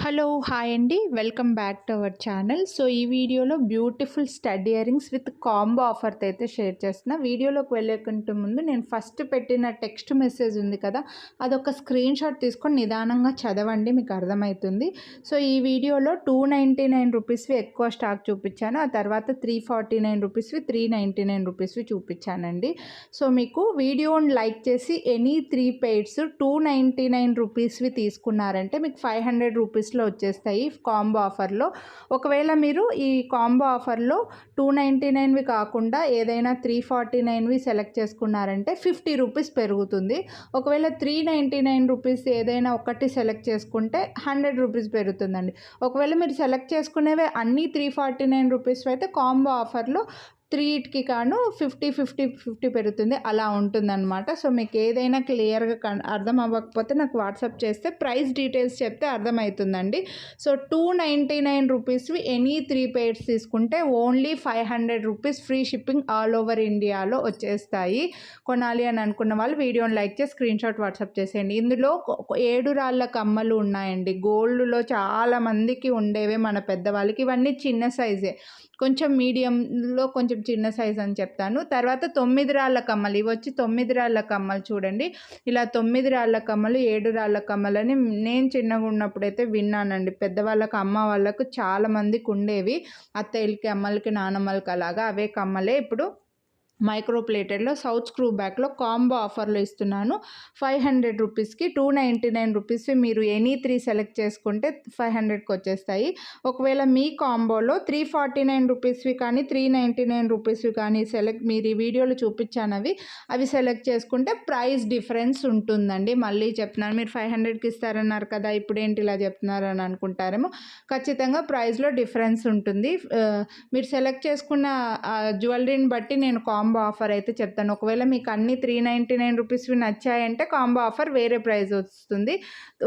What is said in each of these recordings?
Hello hi అండి, welcome back to our channel. So ఈ వీడియోలో beautiful stud ear rings with combo ఆఫర్తో అయితే షేర్ చేస్తున్నా. వీడియోలోకి వెళ్ళేకంటే ముందు నేను ఫస్ట్ పెట్టిన టెక్స్ట్ మెసేజ్ ఉంది కదా, అదొక స్క్రీన్ షాట్ తీసుకొని నిదానంగా చదవండి, మీకు అర్థమవుతుంది. సో ఈ వీడియోలో 299 రూపీస్వి ఎక్కువ స్టాక్ చూపించాను, ఆ తర్వాత 349 రూపీస్వి 399 రూపీస్వి చూపించానండి. సో మీకు వీడియోని లైక్ చేసి ఎనీ 3 పెయిడ్స్ 299 రూపీస్వి తీసుకున్నారంటే మీకు 500 రూపీస్లో వచ్చేస్తాయి కాంబో ఆఫర్లో. ఒకవేళ మీరు ఈ కాంబో ఆఫర్లో 299వి కాకుండా ఏదైనా 349వి సెలెక్ట్ చేసుకున్నారంటే 50 రూపీస్ పెరుగుతుంది. ఒకవేళ 399 రూపీస్ ఏదైనా ఒకటి సెలెక్ట్ చేసుకుంటే 100 రూపీస్ పెరుగుతుందండి. ఒకవేళ మీరు సెలెక్ట్ చేసుకునేవి అన్నీ 349 రూపీస్ అయితే కాంబో ఆఫర్లో 3కి కాను 50 పెరుగుతుంది, అలా ఉంటుందన్నమాట. సో మీకు ఏదైనా క్లియర్గా అర్థం అవ్వకపోతే నాకు వాట్సాప్ చేస్తే ప్రైస్ డీటెయిల్స్ చెప్తే అర్థమవుతుందండి. సో 299 రూపీస్వి ఎనీ 3 పెయిర్స్ తీసుకుంటే only 500 rupees free shipping all over ఇండియాలో వచ్చేస్తాయి. కొనాలి అని అనుకున్న వాళ్ళు వీడియోని లైక్ చేసి స్క్రీన్ షాట్ వాట్సాప్ చేసేయండి. ఇందులో 7 రాళ్ళ కమ్మలు ఉన్నాయండి. గోల్డ్లో చాలామందికి ఉండేవే మన పెద్దవాళ్ళకి, ఇవన్నీ చిన్న సైజే, కొంచెం మీడియంలో కొంచెం చిన్న సైజ్ అని చెప్తాను. తర్వాత 9 రాళ్ళ కమ్మలు, ఇవి వచ్చి 9 రాళ్ళ కమ్మలు చూడండి. ఇలా 9 రాళ్ళ కమ్మలు 7 రాళ్ళ కమ్మలని నేను చిన్నగా ఉన్నప్పుడైతే విన్నానండి. పెద్దవాళ్ళకి అమ్మ వాళ్ళకు చాలామందికి ఉండేవి, అత్తయ్యలకి అమ్మలకి నానమ్మలకి అలాగా. అవే కమ్మలే ఇప్పుడు మైక్రో ప్లేటెడ్లో సౌత్ స్క్రూ బ్యాక్లో కాంబో ఆఫర్లో ఇస్తున్నాను. 500 రూపీస్కి 299 రూపీస్వి మీరు ఎనీ 3 సెలెక్ట్ చేసుకుంటే 500కి వచ్చేస్తాయి. ఒకవేళ మీ కాంబోలో 349 రూపీస్వి కానీ 399 రూపీస్వి కానీ మీరు ఈ వీడియోలో చూపించానవి అవి సెలెక్ట్ చేసుకుంటే ప్రైస్ డిఫరెన్స్ ఉంటుందండి. మళ్ళీ చెప్తున్నాను, మీరు 500కి ఇస్తారన్నారు కదా, ఇప్పుడు ఏంటి ఇలా చెప్తున్నారు అని అనుకుంటారేమో. ఖచ్చితంగా ప్రైస్లో డిఫరెన్స్ ఉంటుంది. మీరు సెలెక్ట్ చేసుకున్న జ్యువెలరీని బట్టి నేను కాంబో ఆఫర్ అయితే చెప్తాను. ఒకవేళ మీకు అన్ని 399 రూపీస్వి నచ్చాయంటే కాంబో ఆఫర్ వేరే ప్రైస్ వస్తుంది.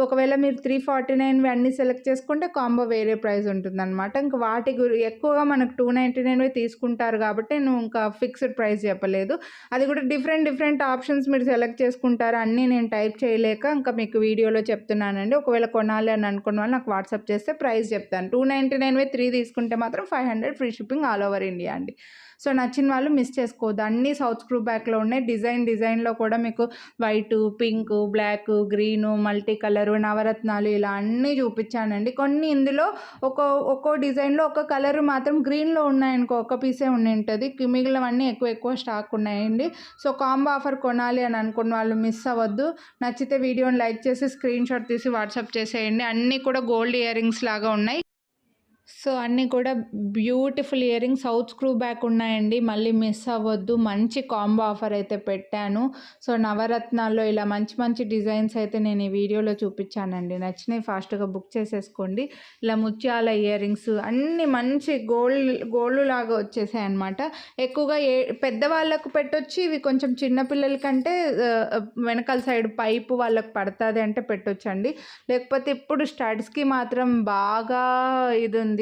ఒకవేళ మీరు 349వి అన్ని సెలెక్ట్ చేసుకుంటే కాంబో వేరే ప్రైస్ ఉంటుంది అనమాట. ఇంకా వాటి ఎక్కువగా మనకు 299వి తీసుకుంటారు కాబట్టి నేను ఇంకా ఫిక్స్డ్ ప్రైస్ చెప్పలేదు. అది కూడా డిఫరెంట్ ఆప్షన్స్ మీరు సెలెక్ట్ చేసుకుంటారు, అన్నీ నేను టైప్ చేయలేక ఇంకా మీకు వీడియోలో చెప్తున్నానండి. ఒకవేళ కొనాలి అని అనుకున్న వాళ్ళు నాకు వాట్సాప్ చేస్తే ప్రైస్ చెప్తాను. 299వి 3 తీసుకుంటే మాత్రం 500 free shipping all over India అండి. సో నచ్చిన వాళ్ళు మిస్ చేసుకోవద్దు. అన్నీ సౌత్ స్క్రూ బ్యాక్లో ఉన్నాయి. డిజైన్లో కూడా మీకు white, pink, black, green, multi colour, నవరత్నాలు ఇలా అన్నీ చూపించానండి. కొన్ని ఇందులో ఒక్కో డిజైన్లో ఒక కలర్ మాత్రం గ్రీన్లో ఉన్నాయనుకో, ఒక పీసే ఉంటుంది, మిగిలినవన్నీ ఎక్కువ స్టాక్ ఉన్నాయండి. సో కాంబో ఆఫర్ కొనాలి అని అనుకున్న వాళ్ళు మిస్ అవ్వద్దు. నచ్చితే వీడియోని లైక్ చేసి స్క్రీన్ షాట్ తీసి వాట్సాప్ చేసేయండి. అన్నీ కూడా గోల్డ్ ఇయర్ రింగ్స్ లాగా ఉన్నాయి. సో అన్నీ కూడా beautiful ear rings south screw back ఉన్నాయండి, మళ్ళీ మిస్ అవ్వద్దు. మంచి కాంబో ఆఫర్ అయితే పెట్టాను. సో నవరత్నాల్లో ఇలా మంచి డిజైన్స్ అయితే నేను ఈ వీడియోలో చూపించానండి. నచ్చినవి ఫాస్ట్గా బుక్ చేసేసుకోండి. ఇలా ముత్యాల ఇయర్ రింగ్స్ అన్నీ మంచి గోల్డ్ లాగా వచ్చేసాయి అనమాట. ఎక్కువగా పెద్దవాళ్ళకు పెట్టొచ్చు, ఇవి కొంచెం చిన్నపిల్లల కంటే వెనకాల సైడ్ పైపు వాళ్ళకు పడుతుంది అంటే పెట్టొచ్చండి. లేకపోతే ఇప్పుడు స్టడ్స్కి మాత్రం బాగా ఇది ఉంది,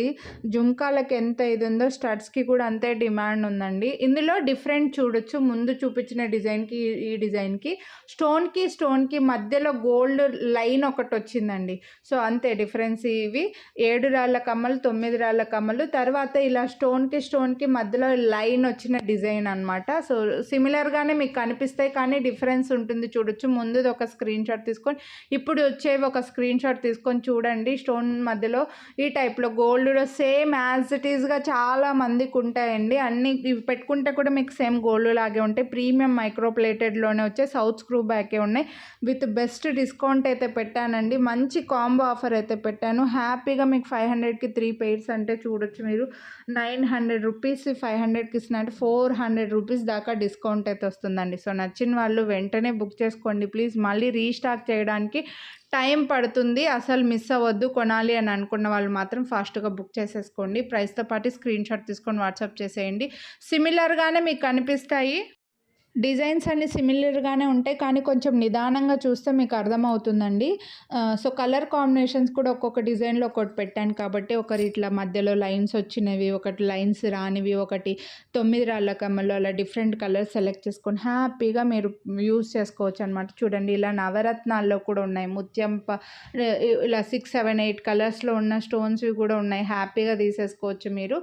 జుంకాలకి ఎంత ఇది ఉందో స్టడ్స్కి కూడా అంతే డిమాండ్ ఉందండి. ఇందులో డిఫరెంట్ చూడొచ్చు. ముందు చూపించిన డిజైన్కి ఈ డిజైన్కి స్టోన్కి మధ్యలో గోల్డ్ లైన్ ఒకటి వచ్చిందండి. సో అంతే డిఫరెన్స్. ఇవి 7 రాళ్ళ కమ్మలు, 9 రాళ్ళ కమ్మలు, తర్వాత ఇలా స్టోన్కి మధ్యలో లైన్ వచ్చిన డిజైన్ అనమాట. సో సిమిలర్గానే మీకు కనిపిస్తాయి కానీ డిఫరెన్స్ ఉంటుంది చూడొచ్చు. ముందుది ఒక స్క్రీన్ షాట్ తీసుకొని ఇప్పుడు వచ్చేవి ఒక స్క్రీన్ షాట్ తీసుకొని చూడండి. స్టోన్ మధ్యలో ఈ టైప్లో గోల్డ్లో సేమ్ యాజ్ ఇట్ ఈస్గా చాలా మందికి ఉంటాయండి. అన్నీ ఇవి పెట్టుకుంటే కూడా మీకు సేమ్ గోల్డ్ లాగే ఉంటాయి. ప్రీమియం మైక్రో ప్లేటెడ్లోనే వచ్చే సౌత్ స్క్రూ బ్యాకే ఉన్నాయి. విత్ బెస్ట్ డిస్కౌంట్ అయితే పెట్టానండి. మంచి కాంబో ఆఫర్ అయితే పెట్టాను. హ్యాపీగా మీకు 500కి 3 పెయిర్స్ అంటే చూడొచ్చు మీరు. 900 రూపీస్ 500కి ఇస్తున్నట్టు 400 రూపీస్ దాకా డిస్కౌంట్ అయితే వస్తుందండి. సో నచ్చిన వాళ్ళు వెంటనే బుక్ చేసుకోండి ప్లీజ్. మళ్ళీ రీస్టాక్ చేయడానికి టైం పడుతుంది, అసలు మిస్ అవ్వద్దు. కొనాలి అని అనుకున్న వాళ్ళు మాత్రం ఫాస్ట్గా బుక్ చేసేసుకోండి. ప్రైస్తో పాటు స్క్రీన్ షాట్ తీసుకొని వాట్సాప్ చేసేయండి. సిమిలర్గానే మీకు కనిపిస్తాయి. డిజైన్స్ అన్నీ సిమిలర్‌గానే ఉంటాయి. కానీ కొంచెం నిదానంగా చూస్తే మీకు అర్థమవుతుందండి. సో, కలర్ కాంబినేషన్స్ కూడా ఒక్కొక్క డిజైన్‌లో ఒక్కోటి పెట్టాను కాబట్టి, ఒకటి ఇట్లా మధ్యలో లైన్స్ వచ్చినవి, ఒకటి లైన్స్ రానివి, ఒకటి 9 రాళ్ళ కమ్మలు అలా డిఫరెంట్ కలర్స్ సెలెక్ట్ చేసుకొని హ్యాపీగా మీరు యూజ్ చేసుకోవచ్చనమాట. చూడండి ఇలా నవరత్నాల్లో కూడా ఉన్నాయి. ముత్యం ఇలా 6, 7, 8 కలర్స్‌లో ఉన్న స్టోన్స్‌వి కూడా ఉన్నాయి. హ్యాపీగా తీసేసుకోవచ్చు మీరు.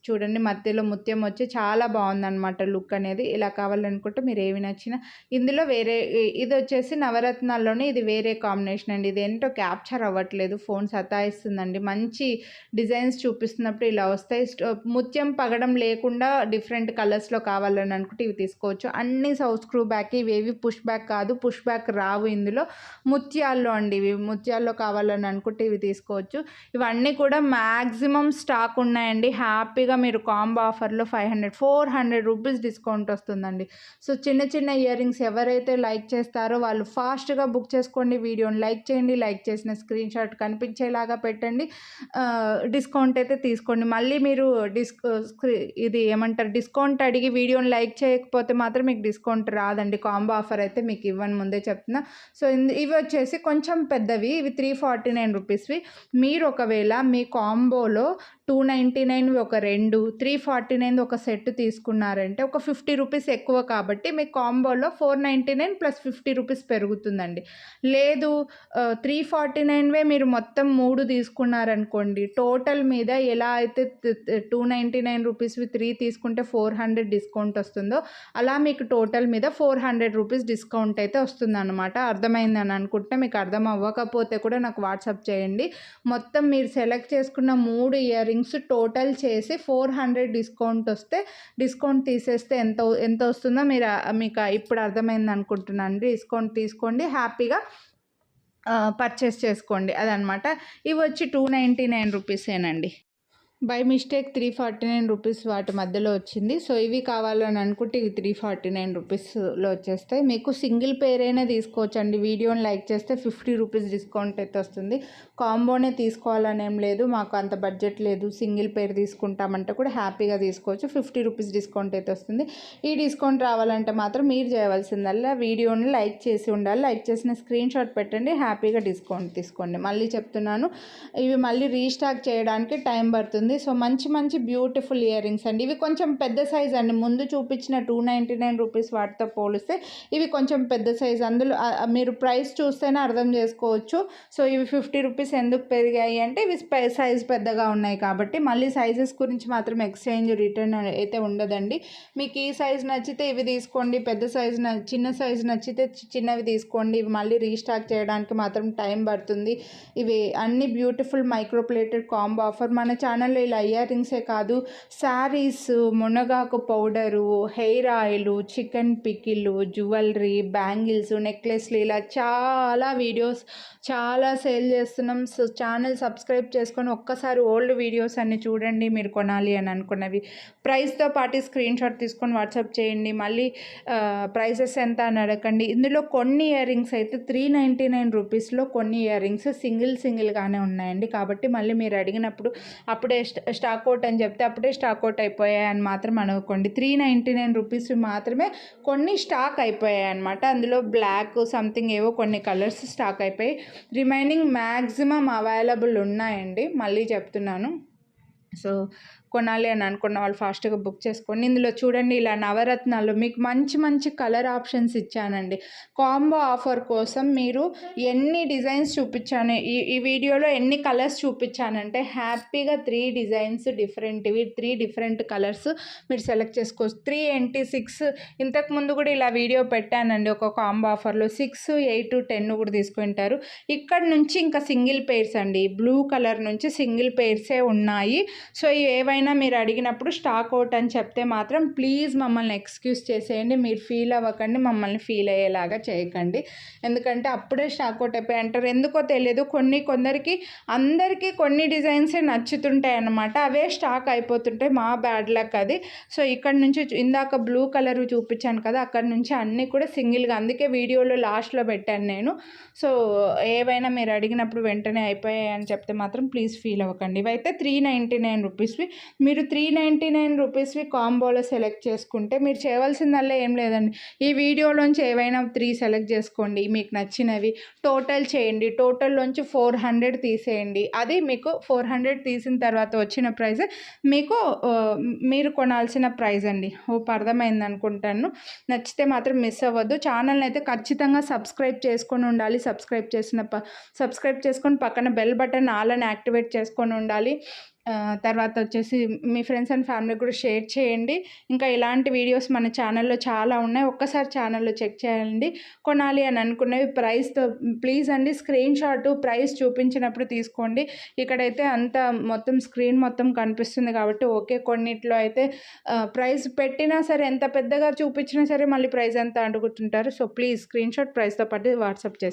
చూడండి మధ్యలో ముత్యం వచ్చి చాలా బాగుందనమాట లుక్ అనేది. ఇలా కావాలనుకుంటే మీరు ఏవి నచ్చినా ఇందులో వేరే ఇది వచ్చేసి నవరత్నాల్లోనే ఇది వేరే కాంబినేషన్ అండి. ఇది ఏంటో క్యాప్చర్ అవ్వట్లేదు, ఫోన్ సతాయిస్తుందండి. మంచి డిజైన్స్ చూపిస్తున్నప్పుడు ఇలా వస్తాయి. ముత్యం పగడం లేకుండా డిఫరెంట్ కలర్స్లో కావాలని అనుకుంటే ఇవి తీసుకోవచ్చు. అన్ని సౌత్ స్క్రూ బ్యాక్, ఇవేవి పుష్ బ్యాక్ కాదు, పుష్ బ్యాక్ రావు ఇందులో. ముత్యాల్లో అండి ఇవి, ముత్యాల్లో కావాలని అనుకుంటే ఇవి తీసుకోవచ్చు. ఇవన్నీ కూడా మ్యాక్సిమం స్టాక్ ఉన్నాయండి. హ్యాపీగా మీరు కాంబో ఆఫర్లో 400 రూపీస్ డిస్కౌంట్ వస్తుందండి. సో చిన్న చిన్న ఇయర్ రింగ్స్ ఎవరైతే లైక్ చేస్తారో వాళ్ళు ఫాస్ట్గా బుక్ చేసుకోండి. వీడియోని లైక్ చేయండి, లైక్ చేసిన స్క్రీన్ షాట్ కనిపించేలాగా పెట్టండి. డిస్కౌంట్ అయితే తీసుకోండి. మళ్ళీ మీరు ఇది ఏమంటారు, డిస్కౌంట్ అడిగి వీడియోని లైక్ చేయకపోతే మాత్రం మీకు డిస్కౌంట్ రాదండి. కాంబో ఆఫర్ అయితే మీకు ఇవ్వని ముందే చెప్తున్నా. సో ఇవి వచ్చేసి కొంచెం పెద్దవి, ఇవి 349 రూపీస్వి. మీరు ఒకవేళ మీ కాంబోలో 299 ఒక 2, 349 ఒక సెట్ తీసుకున్నారంటే ఒక 50 రూపీస్ ఎక్కువ కాబట్టి మీ కాంబోలో 499 ప్లస్ 50 రూపీస్ పెరుగుతుందండి. లేదు 349వే మీరు మొత్తం 3 తీసుకున్నారనుకోండి, టోటల్ మీద ఎలా అయితే 299 రూపీస్వి 3 తీసుకుంటే 400 డిస్కౌంట్ వస్తుందో అలా మీకు టోటల్ మీద 400 రూపీస్ డిస్కౌంట్ అయితే వస్తుందన్నమాట. అర్థమైందని అనుకుంటే, మీకు అర్థం అవ్వకపోతే కూడా నాకు వాట్సాప్ చేయండి. మొత్తం మీరు సెలెక్ట్ చేసుకున్న 3 ఇయర్ రింగ్స్ టోటల్ చేసి 400 డిస్కౌంట్ వస్తే, డిస్కౌంట్ తీసేస్తే ఎంత వస్తుందో మీకు ఇప్పుడు అర్థమైంది అనుకుంటున్నాను. డిస్కౌంట్ తీసుకోండి, హ్యాపీగా పర్చేస్ చేసుకోండి అదనమాట. ఇవి వచ్చి 299 రూపీసేనండి. బై మిస్టేక్ 349 రూపీస్ వాటి మధ్యలో వచ్చింది. సో ఇవి కావాలని అనుకుంటే ఇవి 349 రూపీస్లో వచ్చేస్తాయి. మీకు సింగిల్ పేర్ అయినా తీసుకోవచ్చండి. వీడియోని లైక్ చేస్తే 50 రూపీస్ డిస్కౌంట్ అయితే వస్తుంది. కాంబోనే తీసుకోవాలని ఏం లేదు, మాకు అంత బడ్జెట్ లేదు, సింగిల్ పేర్ తీసుకుంటామంటే కూడా హ్యాపీగా తీసుకోవచ్చు. 50 రూపీస్ డిస్కౌంట్ అయితే వస్తుంది. ఈ డిస్కౌంట్ రావాలంటే మాత్రం మీరు చేయవలసిందల్లా వీడియోని లైక్ చేసి ఉండాలి. లైక్ చేసిన స్క్రీన్ షాట్ పెట్టండి, హ్యాపీగా డిస్కౌంట్ తీసుకోండి. మళ్ళీ చెప్తున్నాను, ఇవి మళ్ళీ రీస్టాక్ చేయడానికి టైం పడుతుంది. సో మంచి బ్యూటిఫుల్ ఇయర్ రింగ్స్ అండి. ఇవి కొంచెం పెద్ద సైజ్ అండి. ముందు చూపించిన 299 రూపీస్ వాటితో పోలిస్తే ఇవి కొంచెం పెద్ద సైజ్. అందులో మీరు ప్రైస్ చూస్తేనే అర్థం చేసుకోవచ్చు. సో ఇవి 50 రూపీస్ ఎందుకు పెరిగాయి అంటే ఇవి సైజ్ పెద్దగా ఉన్నాయి కాబట్టి. మళ్ళీ సైజెస్ గురించి మాత్రం ఎక్స్చేంజ్ రిటర్న్ అయితే ఉండదండి. మీకు ఈ సైజ్ నచ్చితే ఇవి తీసుకోండి, పెద్ద సైజ్ చిన్న సైజ్ నచ్చితే చిన్నవి తీసుకోండి. ఇవి మళ్ళీ రీస్టాక్ చేయడానికి మాత్రం టైం పడుతుంది. ఇవి అన్ని బ్యూటిఫుల్ మైక్రోప్లేటెడ్ కాంబో ఆఫర్. మన ఛానల్లో ఇలా ఇయర్ రింగ్సే కాదు, శారీస్, మునగాకు powder, hair oil, chicken pickle, jewellery, bangles, నెక్లెస్లు, ఇలా చాలా వీడియోస్ చాలా సేల్ చేస్తున్నాం. సో ఛానల్ సబ్స్క్రైబ్ చేసుకొని ఒక్కసారి ఓల్డ్ వీడియోస్ అన్ని చూడండి మీరు కొనాలి అని అనుకున్నవి. ప్రైస్తో పాటు స్క్రీన్ షాట్ తీసుకొని వాట్సాప్ చేయండి. మళ్ళీ ప్రైసెస్ ఎంత అని అడగండి. ఇందులో కొన్ని ఇయర్ రింగ్స్ అయితే 399 రూపీస్లో కొన్ని ఇయర్ రింగ్స్ సింగిల్గానే ఉన్నాయండి. కాబట్టి మళ్ళీ మీరు అడిగినప్పుడు అప్పుడే స్టాక్ అవుట్ అని చెప్తే అప్పుడే స్టాక్ అవుట్ అయిపోయాయి అని మాత్రం అనుకోండి. 399 రూపీస్ మాత్రమే కొన్ని స్టాక్ అయిపోయాయి అనమాట. అందులో బ్లాక్ సంథింగ్ ఏవో కొన్ని కలర్స్ స్టాక్ అయిపోయి, రిమైనింగ్ మ్యాక్సిమం అవైలబుల్ ఉన్నాయండి. మళ్ళీ చెప్తున్నాను. సో కొనాలి అని అనుకున్న వాళ్ళు ఫాస్ట్గా బుక్ చేసుకోండి. ఇందులో చూడండి ఇలా నవరత్నాలు మీకు మంచి కలర్ ఆప్షన్స్ ఇచ్చానండి. కాంబో ఆఫర్ కోసం మీరు ఎన్ని డిజైన్స్ చూపించాను, ఈ వీడియోలో ఎన్ని కలర్స్ చూపించానంటే హ్యాపీగా 3 డిజైన్స్ డిఫరెంట్వి, 3 డిఫరెంట్ కలర్స్ మీరు సెలెక్ట్ చేసుకోవచ్చు. 3 ఏంటి 6 ఇంతకుముందు కూడా ఇలా వీడియో పెట్టానండి. ఒక కాంబో ఆఫర్లో 6, 8, 10 కూడా తీసుకుంటారు. ఇక్కడ నుంచి ఇంకా సింగిల్ పెయిర్స్ అండి. బ్లూ కలర్ నుంచి సింగిల్ పెయిర్సే ఉన్నాయి. సో ఏవైనా మీరు అడిగినప్పుడు స్టాక్ అవుట్ అని చెప్తే మాత్రం ప్లీజ్ మమ్మల్ని ఎక్స్క్యూజ్ చేసేయండి. మీరు ఫీల్ అవ్వకండి, మమ్మల్ని ఫీల్ అయ్యేలాగా చేయకండి. ఎందుకంటే అప్పుడే స్టాక్ అవుట్ అయిపోయి అంటారు. ఎందుకో తెలియదు, కొందరికి అందరికీ కొన్ని డిజైన్సే నచ్చుతుంటాయి అన్నమాట. అవే స్టాక్ అయిపోతుంటాయి. మా బ్యాడ్ లక్ అది. సో ఇక్కడ నుంచి ఇందాక బ్లూ కలర్ చూపించాను కదా, అక్కడ నుంచి అన్నీ కూడా సింగిల్గా, అందుకే వీడియోలో లాస్ట్లో పెట్టాను నేను. సో ఏవైనా మీరు అడిగినప్పుడు వెంటనే అయిపోయాయి అని చెప్తే మాత్రం ప్లీజ్ ఫీల్ అవ్వకండి. ఇవైతే 399 రూపీస్వి. మీరు 399 రూపీస్వి కాంబోలో సెలెక్ట్ చేసుకుంటే మీరు చేయవలసిందల్లా ఏం లేదండి, ఈ వీడియోలోంచి ఏవైనా 3 సెలెక్ట్ చేసుకోండి మీకు నచ్చినవి, టోటల్ చేయండి, టోటల్లోంచి 400 తీసేయండి. అది మీకు 400 తీసిన తర్వాత వచ్చిన ప్రైస్ మీకు మీరు కొనాల్సిన ప్రైస్ అండి. హోప్ అర్థమైంది అనుకుంటాను. నచ్చితే మాత్రం మిస్ అవ్వద్దు. ఛానల్ని అయితే ఖచ్చితంగా సబ్స్క్రైబ్ చేసుకొని ఉండాలి. సబ్స్క్రైబ్ చేసుకొని పక్కన బెల్ బటన్ ఆల్ అని యాక్టివేట్ చేసుకొని ఉండాలి. తర్వాత వచ్చేసి మీ ఫ్రెండ్స్ అండ్ ఫ్యామిలీకి కూడా షేర్ చేయండి. ఇంకా ఇలాంటి వీడియోస్ మన ఛానల్లో చాలా ఉన్నాయి. ఒక్కసారి ఛానల్లో చెక్ చేయండి. కొనాలి అని అనుకునేవి ప్రైస్తో ప్లీజ్ అండి స్క్రీన్ షాట్ ప్రైస్ చూపించినప్పుడు తీసుకోండి. ఇక్కడైతే అంత మొత్తం స్క్రీన్ మొత్తం కనిపిస్తుంది కాబట్టి ఓకే. కొన్నిట్లో అయితే ప్రైస్ పెట్టినా సరే, ఎంత పెద్దగా చూపించినా సరే మళ్ళీ ప్రైస్ ఎంత అడుగుతుంటారు. సో ప్లీజ్ స్క్రీన్ షాట్ ప్రైస్తో పాటు వాట్సాప్ చేసి